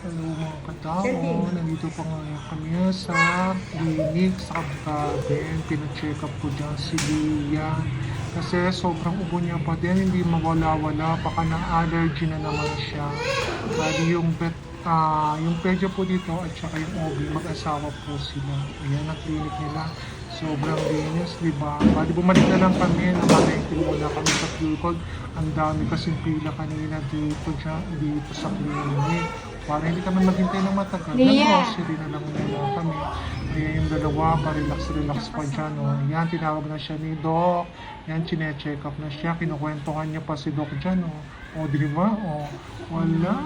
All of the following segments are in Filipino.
Hello mga katao, nandito pa ngayon kami sa clinic sa Kabgaben. Pina-check up ko dyan si Lia. Kasi sobrang ubo niya pa din, hindi mawala-wala. Baka na-allergy na naman siya. Bali yung yung pedyo po dito at saka yung OB, mag-asawa po sila. Ayan ang clinic nila. Sobrang linis, di ba? Bali bumalik na lang kami, nakalengke muna kami sa Fulcod. Ang dami kasing pila kanina dito sa clinic. Para hindi kami maghintay ng matagal. Nag-grocery na lang muna kami. Kaya yung dalawa, pa-relax pa dyan. Oh. Yan, tinawag na siya ni Doc. Yan, chine-check up na siya. Kinukwentuhan niya pa si Doc dyan. Oh. O, di ba? O, wala.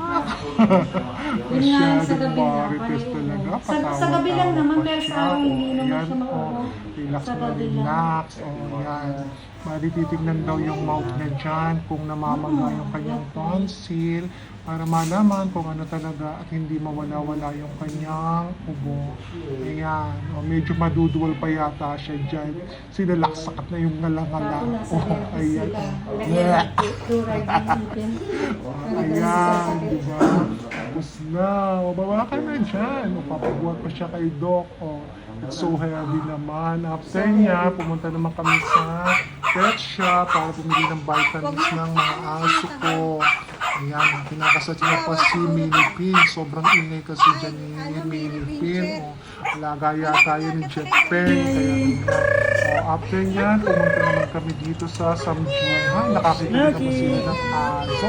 Masyadong marites talaga. Sa gabi lang naman, pero sa araw hindi naman siya mauubo. Relax na relax. O, yan. Bali, titignan daw yung mouth niya dyan kung namamaga yung kanyang tonsil para malaman kung ano talaga at hindi mawala-wala yung kanyang ubo. Ayan. O, medyo maduduwal pa yata siya dyan. Sinalaksakat na yung ngala-ngala. O, ayan. Ayan, di ba? Tapos na, mababa ka na dyan. O, papabuhat pa siya kay Doc. O, it's so heavy naman. After niya, pumunta naman kami sa pet shop para bumili ng vitamins ng mga aso ko. Ayan, pinakasat niya pa si Minipin. Sobrang ingay kasi dyan ni Minipin. O, alaga yata yun ni Jetpen. Kaya after niya, pumunta naman kami dito sa Samjunga. Nakakita naman sila ng aso.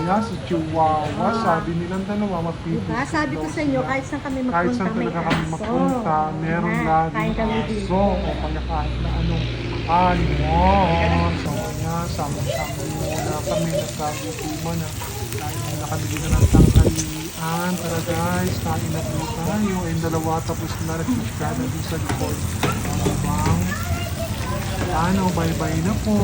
Ayan, si Chihuahua. Sabi nilang dalawa, mapipit. Diba? Sabi ko sa inyo, kahit saan kami magpunta, kahit saan talaga kami magpunta, meron laging aso. O kaya kahit na anong ano. So, ayan, sama-sama muna kami. Nagkagutuman na. Dahil muna kami dito ng tanghalian. Tara guys, kain na po tayo. Ayun, dalawa tapos na nag-fish na din sa likod. Ano, bye-bye na po.